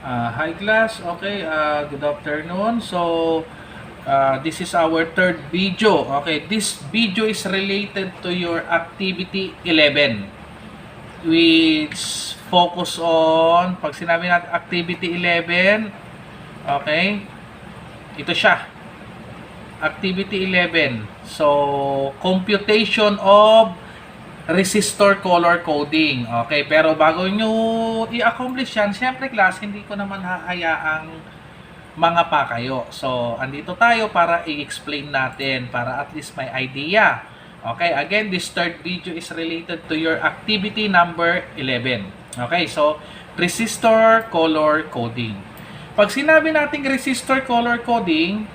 Hi class, okay, good afternoon. This is our third video. Okay, this video is related to your activity 11, which focus on, pag sinabi natin activity 11, okay, ito siya, activity 11. So, computation of resistor color coding. Okay, pero bago nyo i-accomplish yan, syempre class, hindi ko naman hahayaang mga pa kayo. So, andito tayo para i-explain natin, para at least may idea. Okay, again, this third video is related to your activity number 11. Okay, so, resistor color coding. Pag sinabi nating resistor color coding,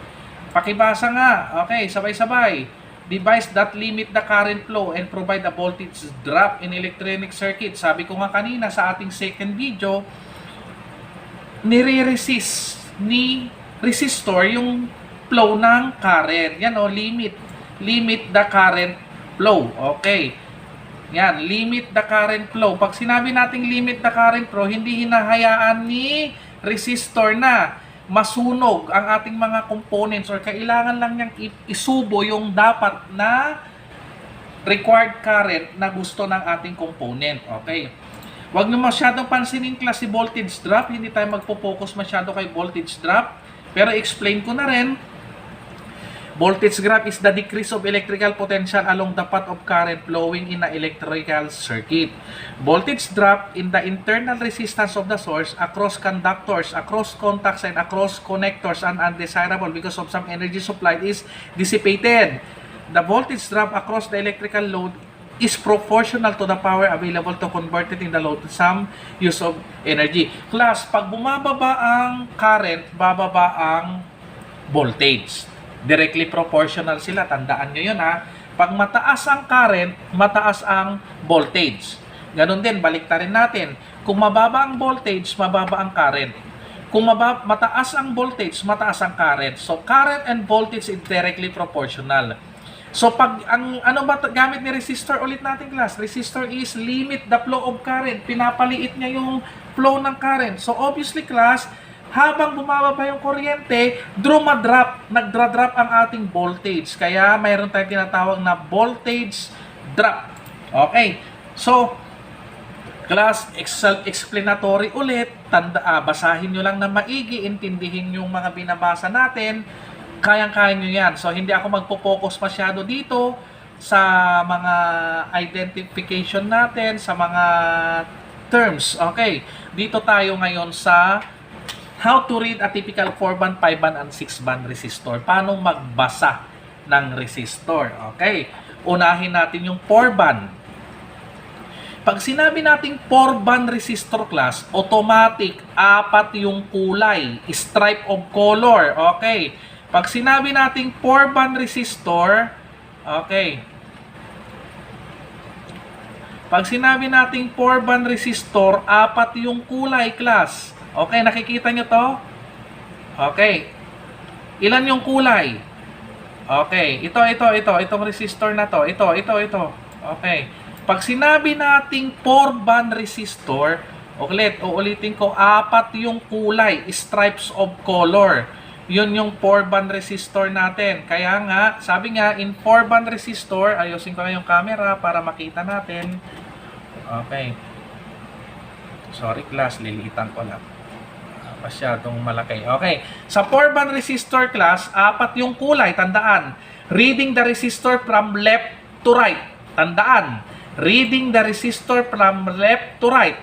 pakibasa nga. Okay, sabay-sabay. Device that limit the current flow and provide a voltage drop in electronic circuit. Sabi ko nga kanina sa ating second video, nire-resist ni resistor yung flow ng current. Yan o, limit. Limit the current flow. Okay. Yan, limit the current flow. Pag sinabi nating limit the current flow, hindi hinahayaan ni resistor na masunog ang ating mga components or kailangan lang niyang isubo yung dapat na required current na gusto ng ating component. Okay. Huwag nyo masyadong pansinin class si voltage drop. Hindi tayo magpo-focus masyado kay voltage drop. Pero explain ko na rin. Voltage drop is the decrease of electrical potential along the path of current flowing in an electrical circuit. Voltage drop in the internal resistance of the source across conductors, across contacts, and across connectors are undesirable because of some energy supplied is dissipated. The voltage drop across the electrical load is proportional to the power available to convert it in the load to some use of energy. Class, pag bumababa ang current, bababa ang voltage. Directly proportional sila. Tandaan nyo yun ha. Pag mataas ang current, mataas ang voltage. Ganon din, baliktarin natin. Kung mababa ang voltage, mababa ang current. Kung mataas ang voltage, mataas ang current. So, current and voltage is directly proportional. So, pag ano ba gamit ni resistor ulit natin class? Resistor is limit the flow of current. Pinapaliit niya yung flow ng current. So, obviously class, habang bumababa yung kuryente, nagdra-drop ang ating voltage. Kaya mayroon tayong tinatawag na voltage drop. Okay. So, class, self-explanatory ulit. Basahin nyo lang na maigi, intindihin yung mga binabasa natin. Kayang-kaya nyo yan. So, hindi ako magpo-focus masyado dito sa mga identification natin, sa mga terms. Okay. Dito tayo ngayon sa how to read a typical 4-band, 5-band, and 6-band resistor. Paano magbasa ng resistor? Okay. Unahin natin yung 4-band. Pag sinabi nating 4-band resistor class, automatic, 4 yung kulay, stripe of color. Okay. Pag sinabi nating 4-band resistor, okay. Pag sinabi nating 4-band resistor, 4 yung kulay class. Okay, nakikita nyo to? Okay. Ilan yung kulay? Okay, itong resistor na to. Ito. Okay. Pag sinabi nating 4-band resistor, uulitin ko, 4 yung kulay, stripes of color. Yun yung 4-band resistor natin. Kaya nga, sabi nga, in 4-band resistor, ayusin ko na yung camera para makita natin. Okay. Sorry class, lilitan ko lang. Masyadong malaki. Okay. Sa 4-band resistor class, 4 yung kulay. Tandaan. Reading the resistor from left to right. Tandaan. Reading the resistor from left to right.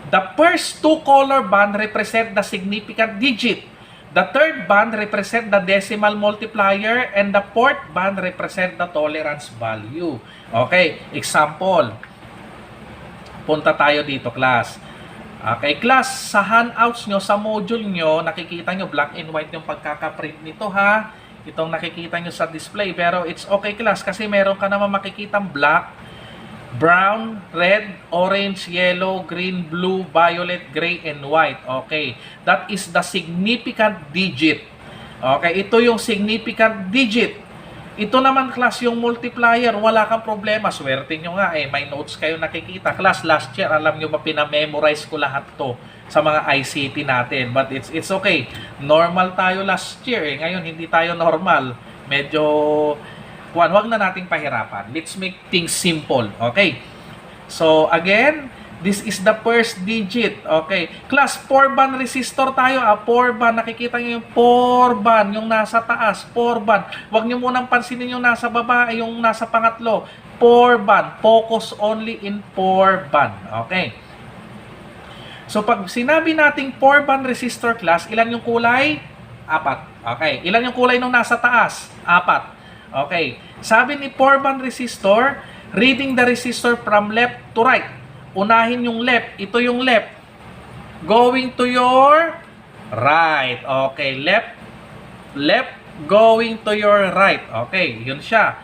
The first 2 color band represent the significant digit. The third band represent the decimal multiplier. And the fourth band represent the tolerance value. Okay. Example. Punta tayo dito class. Okay, class, sa handouts nyo, sa module nyo, nakikita nyo black and white yung pagkakaprint nito ha. Itong nakikita nyo sa display. Pero it's okay class kasi meron ka naman makikitang black, brown, red, orange, yellow, green, blue, violet, gray, and white. Okay, that is the significant digit. Okay, ito yung significant digit. Ito naman, class, yung multiplier, wala kang problema. Swerte nyo nga, may notes kayo nakikita. Class, last year, alam nyo ba, pinamemorize ko lahat to sa mga ICT natin. But it's okay. Normal tayo last year, Ngayon, hindi tayo normal. Medyo, wag na nating pahirapan. Let's make things simple, okay? So, again, this is the first digit. Okay. Class, 4-ban resistor tayo. 4-ban. Nakikita nyo yung 4-ban. Yung nasa taas. 4-ban. Huwag nyo munang pansinin yung nasa baba. Yung nasa pangatlo. 4-ban. Focus only in 4-ban. Okay. So, pag sinabi nating 4-ban resistor, class, ilan yung kulay? 4. Okay. Ilan yung kulay nung nasa taas? 4. Okay. Sabi ni 4-ban resistor, reading the resistor from left to right. Unahin yung left. Ito yung left. Going to your right. Okay. Left. Left. Going to your right. Okay. Yun siya.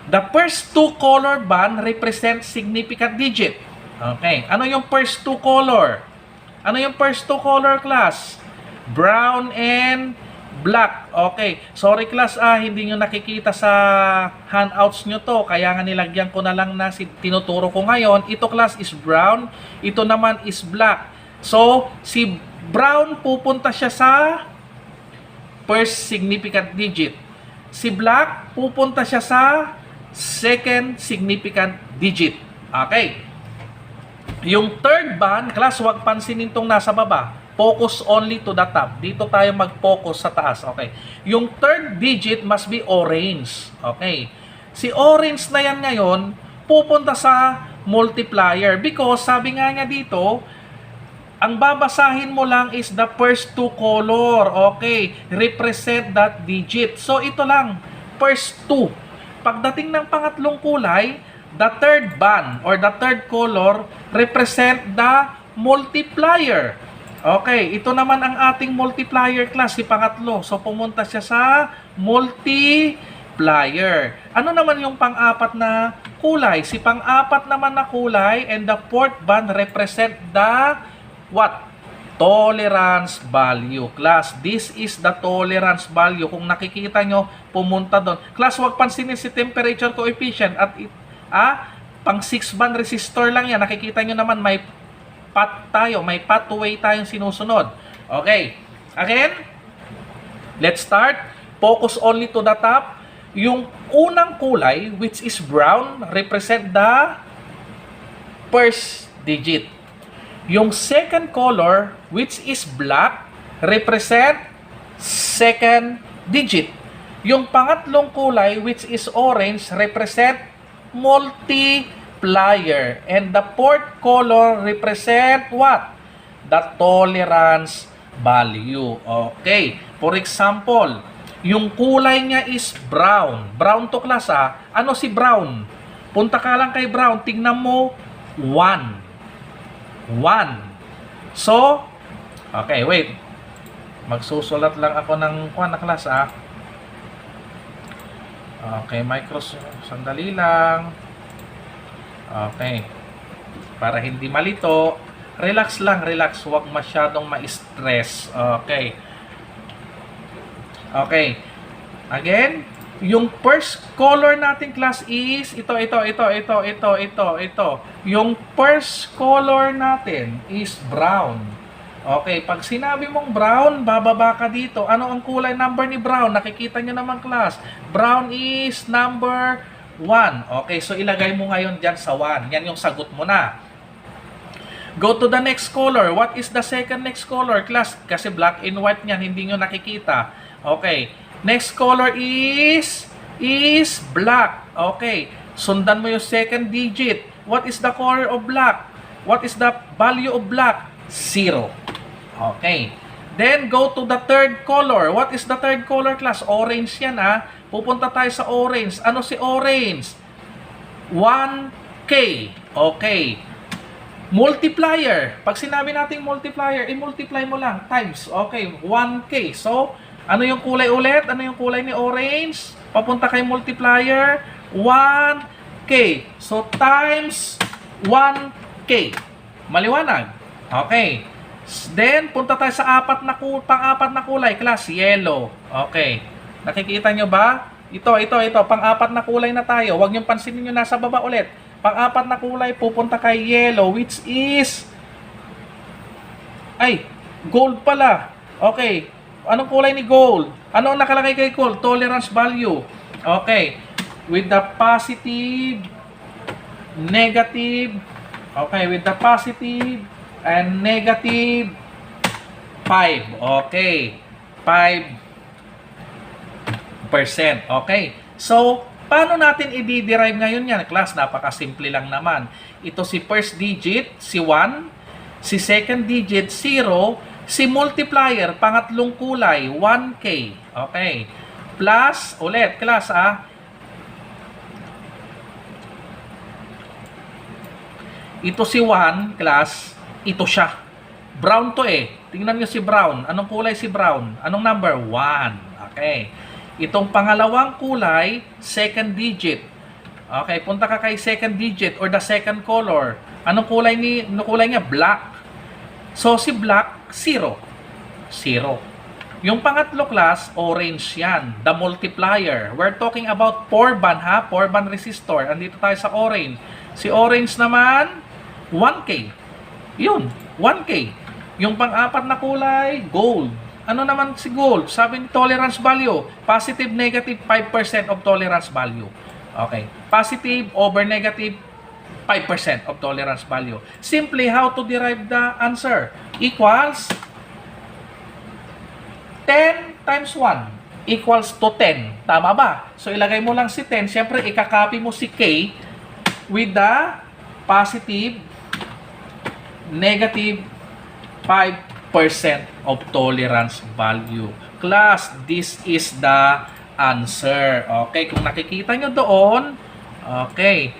The first two color band represent significant digit. Okay. Ano yung first two color? Ano yung first two color, class? Brown and black. Okay. Sorry, class, hindi nyo nakikita sa handouts nyo to. Kaya nga nilagyan ko na lang na tinuturo ko ngayon. Ito, class, is brown. Ito naman is black. So, si brown pupunta siya sa first significant digit. Si black pupunta siya sa second significant digit. Okay. Yung third band, class, wag pansinin tong nasa baba. Focus only to the top. Dito tayo mag-focus sa taas. Okay. Yung third digit must be orange. Okay. Si orange na yan ngayon, pupunta sa multiplier. Because, sabi nga niya dito, ang babasahin mo lang is the first two color. Okay. Represent that digit. So, ito lang. First two. Pagdating ng pangatlong kulay, the third band or the third color represent the multiplier. Okay, ito naman ang ating multiplier, class, si pangatlo. So, pumunta siya sa multiplier. Ano naman yung pang-apat na kulay? Si pang-apat naman na kulay and the fourth band represent the what? Tolerance value. Class, this is the tolerance value. Kung nakikita nyo, pumunta doon. Class, huwag pansinin si temperature coefficient at pang 6-band resistor lang yan. Nakikita nyo naman may path tayo, may pathway tayong sinusunod. Okay. Again, let's start. Focus only to the top. Yung unang kulay, which is brown, represent the first digit. Yung second color, which is black, represent second digit. Yung pangatlong kulay, which is orange, represent multiplier. And the fourth color represent what? The tolerance value. Okay. For example, yung kulay niya is brown. Brown to, class, Ano si brown? Punta ka lang kay brown. Tingnan mo, 1. 1. So, okay, wait. Magsusulat lang ako ng na, class, Okay, Microsoft. Sandali lang. Okay. Para hindi malito, relax lang, relax. Huwag masyadong ma-stress. Okay. Okay. Again, yung first color natin, class, is ito. Yung first color natin is brown. Okay, pag sinabi mong brown, bababa ka dito. Ano ang kulay number ni brown? Nakikita nyo naman, class. Brown is number 1. Okay, so ilagay mo ngayon dyan sa 1. Yan yung sagot mo na. Go to the next color. What is the second next color, class? Kasi black and white yan, hindi nyo nakikita. Okay, next color is black. Okay, sundan mo yung second digit. What is the color of black? What is the value of black? 0. Okay. Then, go to the third color. What is the third color, class? Orange yan, Pupunta tayo sa orange. Ano si orange? 1K. Okay. Multiplier. Pag sinabi nating multiplier, i-multiply mo lang. Times. Okay. 1K. So, ano yung kulay ulit? Ano yung kulay ni orange? Papunta kay multiplier. 1K. So, times 1K. Maliwanag. Okay. Then, punta tayo sa pang-apat na kulay, class, yellow. Okay. Nakikita nyo ba? Ito. Pang-apat na kulay na tayo. Huwag niyong pansinin yung nasa baba ulit. Pang-apat na kulay, pupunta kay yellow, which is... Ay, gold pala. Okay. Anong kulay ni gold? Ano ang nakalagay kay gold? Tolerance value. Okay. With the positive, negative, okay, with the positive and negative 5. Okay. 5%. Okay. So, paano natin i-derive ngayon yan? Class, napakasimple lang naman. Ito si first digit, si 1. Si second digit, 0. Si multiplier, pangatlong kulay, 1K. Okay. Plus, ulit, class, ito si 1, class. Ito siya. Brown to eh. Tingnan nyo si brown. Anong kulay si brown? Anong number? 1. Okay. Itong pangalawang kulay, second digit. Okay, punta ka kay second digit or the second color. Anong kulay niya? Black. So si black, 0. 0. Yung pangatlo class, orange yan. The multiplier. We're talking about 4-ban ha? 4-ban resistor. Andito tayo sa orange. Si orange naman, 1K. Yun, 1K. Yung pang-apat na kulay, gold. Ano naman si gold? Sabi ni tolerance value, positive, negative, 5% of tolerance value. Okay. Positive over negative, 5% of tolerance value. Simply, how to derive the answer? Equals 10 times 1 equals to 10. Tama ba? So, ilagay mo lang si 10. Siyempre, ikakopy mo si K with the positive, negative, 5% of tolerance value. Class, this is the answer. Okay, kung nakikita nyo doon, okay,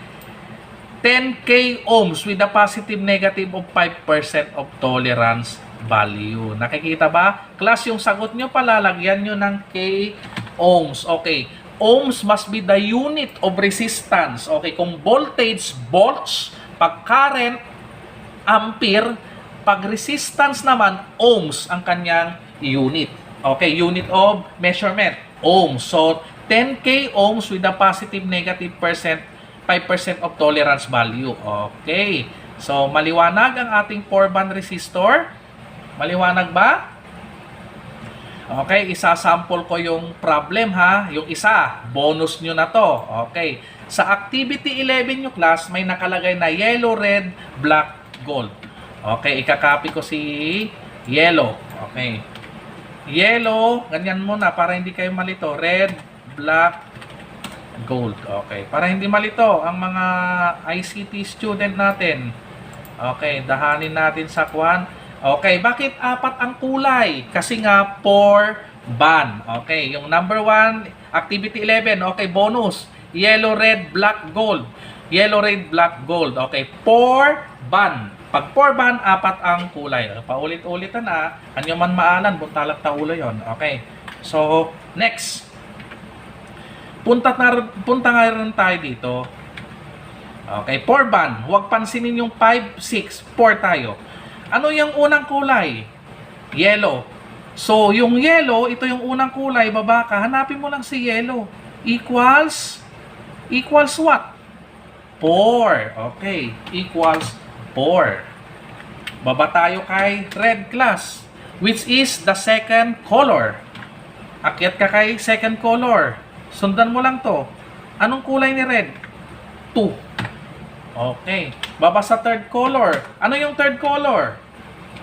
10K ohms with a positive negative of 5% of tolerance value. Nakikita ba? Class, yung sagot nyo palalagyan nyo ng K ohms. Okay, ohms must be the unit of resistance. Okay, kung voltage, volts, pag current, ampere, pag resistance naman, ohms ang kanyang unit. Okay, unit of measurement, ohms. So, 10K ohms with a positive, negative 5% of tolerance value. Okay. So, maliwanag ang ating 4-ban resistor. Maliwanag ba? Okay, isasample ko yung problem ha. Yung isa, bonus nyo na to. Okay. Sa activity 11 nyo class, may nakalagay na yellow, red, black, gold. Okay, ikakopy ko si yellow. Okay. Yellow, ganyan muna para hindi kayo malito. Red, black, gold. Okay, para hindi malito ang mga ICT student natin. Okay, dahanin natin sa kwan. Okay, bakit apat ang kulay? Kasi nga 4-ban. Okay, yung number 1, activity 11. Okay, bonus. Yellow, red, black, gold. Yellow, red, black, gold. Okay, 4-ban. Pag 4-ban, apat ang kulay. Paulit-ulitan na. Anyo man maanan, buntalat ta ulo yon. Okay. So, next. Punta nga rin tayo dito. Okay, 4-ban. Huwag pansinin yung 5, 6, 4 tayo. Ano yung unang kulay? Yellow. So, yung yellow, ito yung unang kulay, baba ka. Hanapin mo lang si yellow. Equals what? 4. Okay. Equals 4. Baba tayo kay red class, which is the second color. Akyat ka kay second color. Sundan mo lang to. Anong kulay ni red? 2. Okay. Baba sa third color. Ano yung third color?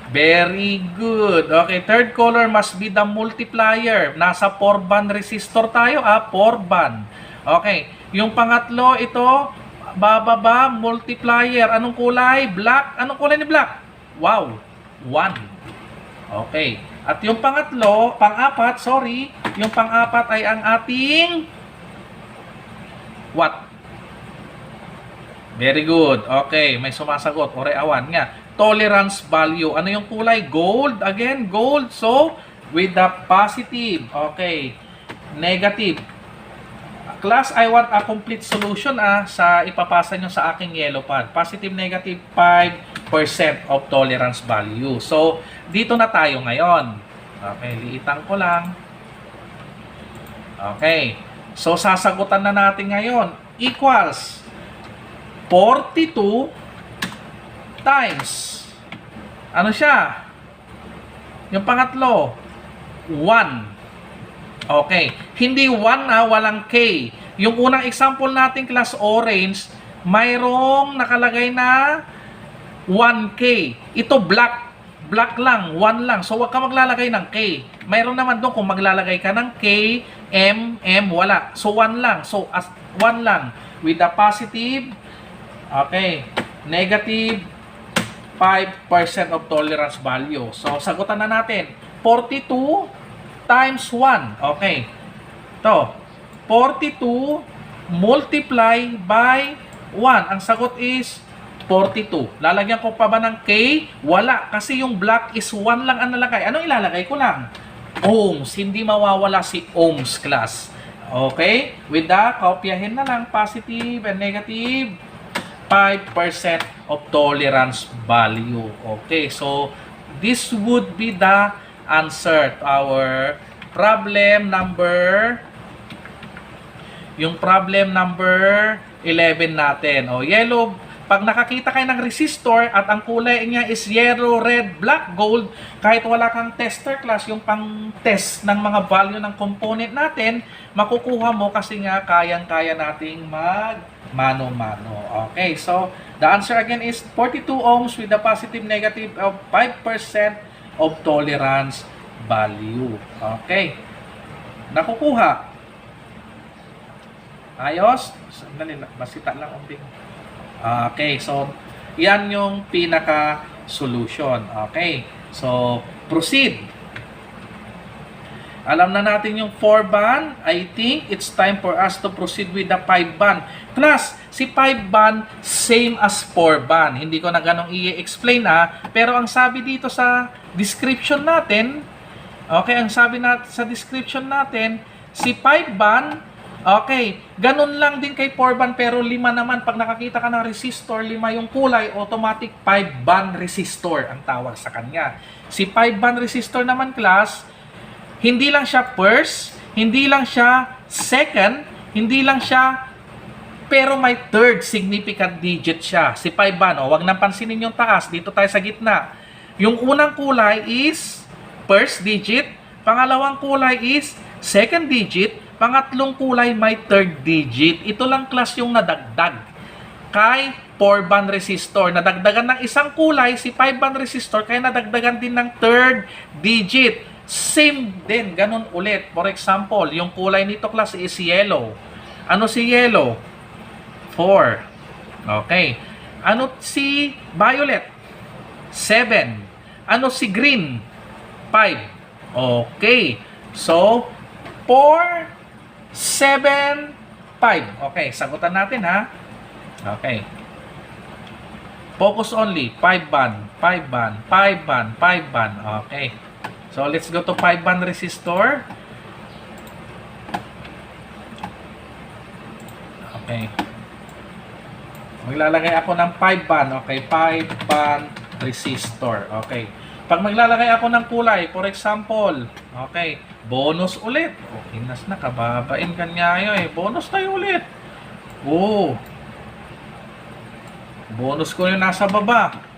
Very good. Okay, third color must be the multiplier. Nasa 4-ban resistor tayo, 4-ban. Okay. Yung pangatlo, ito, bababa, multiplier. Anong kulay? Black. Anong kulay ni black? Wow. 1. Okay. At yung pangatlo, pang-apat, sorry, yung pang-apat ay ang ating what? Very good. Okay, may sumasagot. Ore awan nga. Tolerance value. Ano yung kulay? Gold. Again, gold. So, with the positive. Okay. Negative. Class, I want a complete solution sa ipapasa nyo sa aking yellow pad. Positive, negative, 5% of tolerance value. So, dito na tayo ngayon. Okay, liitan ko lang. Okay. So, sasagutan na natin ngayon. Equals 42 times. Ano siya? Yung pangatlo, 1. Okay. Hindi 1 na, walang K. Yung unang example natin, class orange, mayroong nakalagay na 1K. Ito black. Black lang, 1 lang. So, wag ka maglalagay ng K. Mayroon naman doon kung maglalagay ka ng K, M, wala. So, 1 lang. So, as 1 lang. With the positive, okay, negative 5% of tolerance value. So, sagutan na natin. 42 times 1. Okay. Ito. 42 multiply by 1. Ang sagot is 42. Lalagyan ko pa ba ng K? Wala. Kasi yung black is 1 lang ang nalagay. Anong ilalagay ko lang? Ohms. Hindi mawawala si ohms, class. Okay? With that, kopyahin na lang positive and negative 5% of tolerance value. Okay, so this would be the answer to our problem number, yung problem number 11 natin. O, yellow, pag nakakita kayo ng resistor at ang kulay niya is yellow, red, black, gold, kahit wala kang tester class, yung pang-test ng mga value ng component natin, makukuha mo kasi nga kayang-kaya nating mag-mano-mano. Okay, so the answer again is 42 ohms with the positive negative of 5% of tolerance value. Okay, nakukuha. Ayos? Sandali lang, basita lang umbing. Okay, so yan yung pinaka-solution. Okay, so proceed. Alam na natin yung 4-band. I think it's time for us to proceed with the 5-band. Plus, si 5-band, same as 4-band. Hindi ko na ganong i-explain pero ang sabi dito sa description natin, okay, ang sabi sa description natin, si 5-band, okay, ganun lang din kay 4-band pero 5 naman. Pag nakakita ka ng resistor, 5 yung kulay, automatic 5-band resistor ang tawag sa kanya. Si 5-band resistor naman, class, hindi lang siya first, hindi lang siya second, hindi lang siya, pero may third significant digit siya. Si 5-band, wag nang pansinin yung taas, dito tayo sa gitna. Yung unang kulay is first digit, pangalawang kulay is second digit, pangatlong kulay may third digit. Ito lang class yung nadagdag kay 4-band resistor. Nadagdagan ng isang kulay si 5-band resistor kaya nadagdagan din ng third digit. Same din, ganun ulit. For example, yung kulay nito class is yellow. Ano si yellow? 4. Okay. Ano si violet? 7. Ano si green? 5. Okay. So, 4, 7, 5. Okay, sagutan natin ha. Okay. Focus only. 5-band, 5-band, 5-band, 5-band. Okay. So, let's go to 5-band resistor. Okay. Maglalagay ako ng 5-band. Okay, 5-band resistor. Okay. Pag maglalagay ako ng kulay, for example, okay, bonus ulit. Okay, na kababain kanyayo bonus tayo ulit. Oh. Bonus ko yung nasa baba.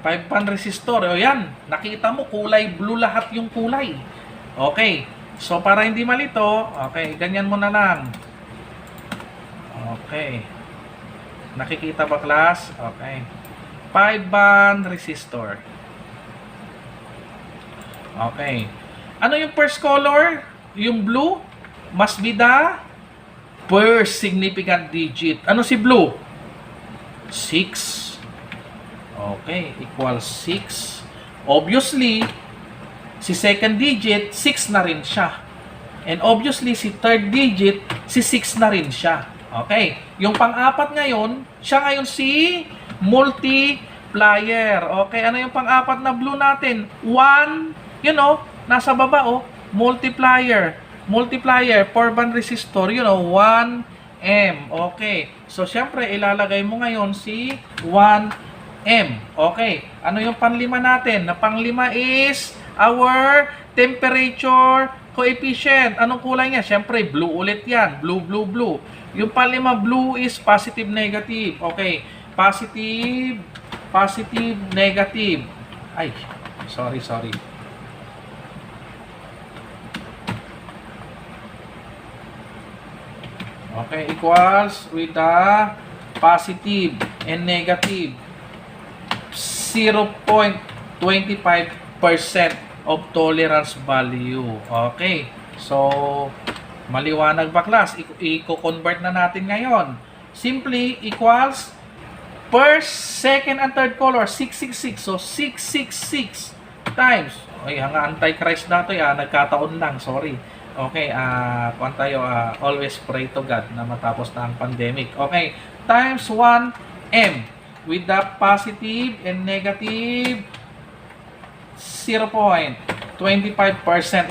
5-band resistor. O yan, nakita mo kulay blue lahat yung kulay. Okay. So para hindi malito, okay, ganyan mo na lang. Okay. Nakikita ba class? Okay. 5-band resistor. Okay. Ano yung first color? Yung blue must be the first significant digit. Ano si blue? 6. Okay, equals 6. Obviously, si second digit, 6 na rin siya. And obviously, si third digit, si 6 na rin siya. Okay, yung pang-apat ngayon, siya ngayon si multiplier. Okay, ano yung pang-apat na blue natin? 1, you know, nasa baba, multiplier. Multiplier, 4-band resistor, you know, 1M. Okay, so syempre, ilalagay mo ngayon si 1M. Okay. Ano yung panglima natin? Na panglima is our temperature coefficient. Anong kulay niya? Siyempre, blue ulit yan. Blue, blue, blue. Yung palima, blue is positive, negative. Okay. Positive, positive, negative. Ay, sorry. Okay, equals with the positive and negative 0.25% of tolerance value. Okay. So, maliwanag ba class? I-convert na natin ngayon. Simply equals first, second, and third color 666. So, 666 times. Ay, hanga antichrist na ito. Nagkataon lang. Sorry. Okay, kuwan tayo, always pray to God na matapos na ang pandemic. Okay, times 1M with the positive and negative 0.25%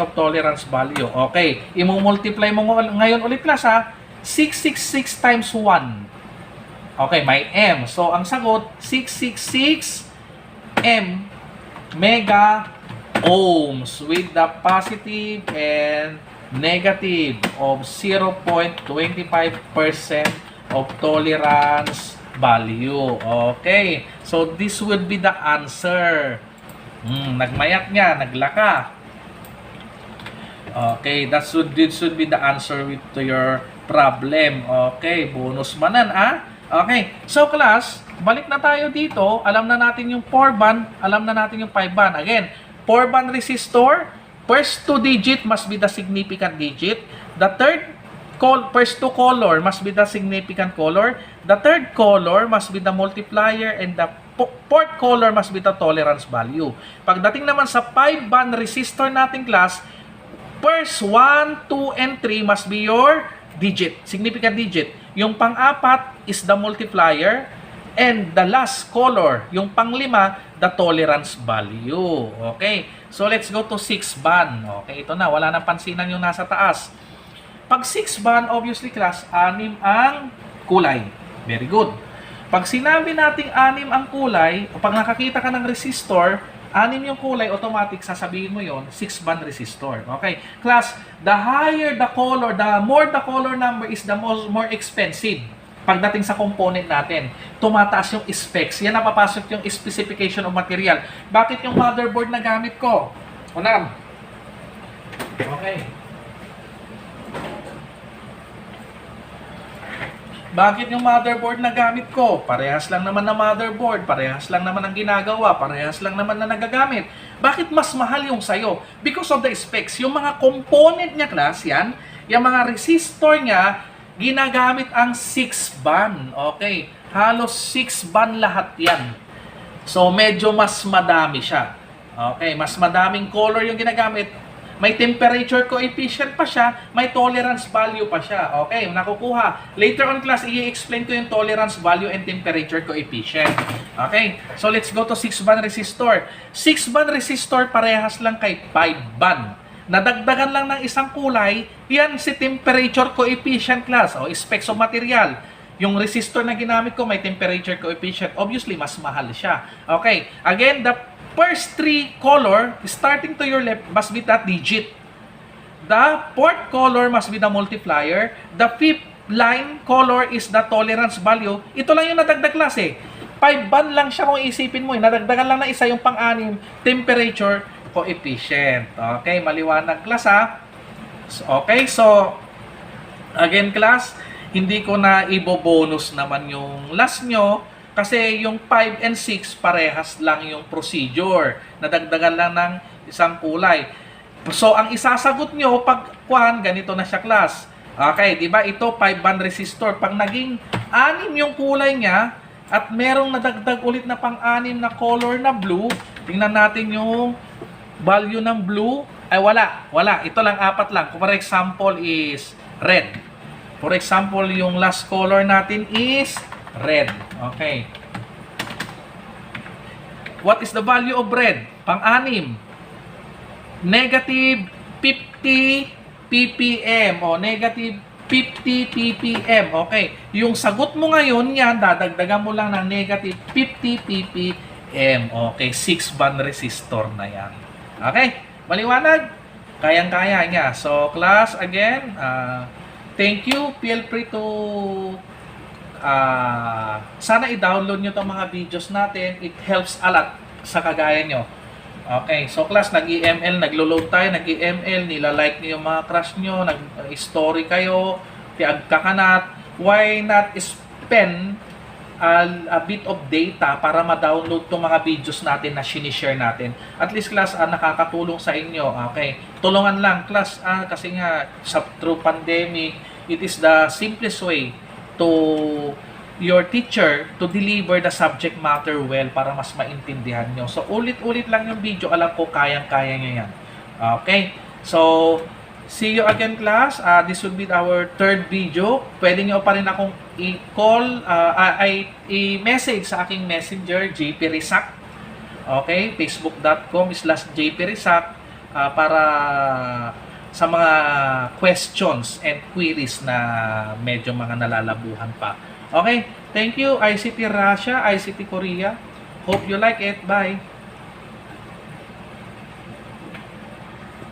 of tolerance value. Okay, i-multiply mo ngayon ulit class ha. 666 times 1. Okay, may M. So, ang sagot, 666 M mega ohms with the positive and negative of 0.25% of tolerance value. Okay. So, this would be the answer. Nagmayat nga, naglaka. Okay. This should be the answer to your problem. Okay. Bonus manan, Okay. So, class, balik na tayo dito. Alam na natin yung 4-band. Alam na natin yung 5-band. Again, 4-band resistor, first 2 digit must be the significant digit. The first 2 color must be the significant color. The third color must be the multiplier, and the fourth color must be the tolerance value. Pagdating naman sa 5-band resistor nating class, first 1, 2, and 3 must be your digit, significant digit. Yung pang-apat is the multiplier, and the last color, yung pang-5, the tolerance value. Okay? So, let's go to 6-band. Okay, ito na. Wala nang pansinan yung nasa taas. Pag 6-band, obviously, class, 6 ang kulay. Very good. Pag sinabi nating 6 ang kulay, o pag nakakita ka ng resistor, 6 yung kulay, automatic, sasabihin mo yon 6-band resistor. Okay? Class, the higher the color, the more the color number is the more expensive. Pagdating sa component natin, tumataas yung specs. Yan napapasok yung specification of material. Bakit yung motherboard na gamit ko? Unam. Okay. Bakit yung motherboard na gamit ko? Parehas lang naman na motherboard, parehas lang naman ang ginagawa, parehas lang naman na nagagamit. Bakit mas mahal yung sayo? Because of the specs. Yung mga component niya, class, yan, yung mga resistor niya, ginagamit ang 6-band. Okay. Halos 6-band lahat yan. So, medyo mas madami siya. Okay. Mas madaming color yung ginagamit. May temperature coefficient pa siya. May tolerance value pa siya. Okay. Nakukuha. Later on class, i-explain ko yung tolerance value and temperature coefficient. Okay. So, let's go to 6-band resistor. 6-band resistor parehas lang kay 5-band. Nadagdagan lang ng isang kulay, yan si temperature coefficient class o specs of material. Yung resistor na ginamit ko may temperature coefficient. Obviously, mas mahal siya. Okay. Again, the first 3 color, starting to your left, must be that digit. The fourth color must be the multiplier. The fifth line color is the tolerance value. Ito lang yung nadagdag class eh. 5-band lang siya kung isipin mo. Nadagdagan lang na isa yung pang-anim, temperature coefficient. Okay, maliwanag class ha. Okay, so again class, hindi ko na ibobonus naman yung last nyo kasi yung 5 and 6 parehas lang yung procedure. Nadagdagan lang ng isang kulay. So ang isasagot nyo pag kuhan, ganito na siya class. Okay, di ba ito 5-band resistor. Pag naging 6 yung kulay niya at merong nadagdag ulit na pang-6 na color na blue, tingnan natin yung value ng blue, ay wala. Ito lang, 4 lang. For example is red. For example, yung last color natin is red. Okay. What is the value of red? Pang-6. Negative 50 ppm o negative 50 ppm. Okay. Yung sagot mo ngayon yan, dadagdagan mo lang ng negative 50 ppm. Okay. 6-band resistor na yan. Okay? Maliwanag? Kayang-kaya niya. So, class, again, thank you. Feel free to sana i-download nyo itong mga videos natin. It helps a lot sa kagaya nyo. Okay, so class, nag-EML, naglo-load tayo, nag-EML, nila-like nyo yung mga crush nyo, nag-story kayo, kakanat. Why not spend a bit of data para ma-download itong mga videos natin na sinishare natin? At least class, nakakatulong sa inyo. Okay, tulungan lang class, kasi nga through pandemic, it is the simplest way to your teacher to deliver the subject matter well para mas maintindihan nyo. So, ulit-ulit lang yung video. Alam ko, kayang-kaya nyo yan. Okay? So, see you again, class. This will be our third video. Pwede nyo pa rin akong i-call, i-message sa aking messenger, JP Rizak. Okay? facebook.com/JP Rizak para sa mga questions and queries na medyo mga nalalabuhan pa. Okay, thank you ICT Russia, ICT Korea. Hope you like it. Bye!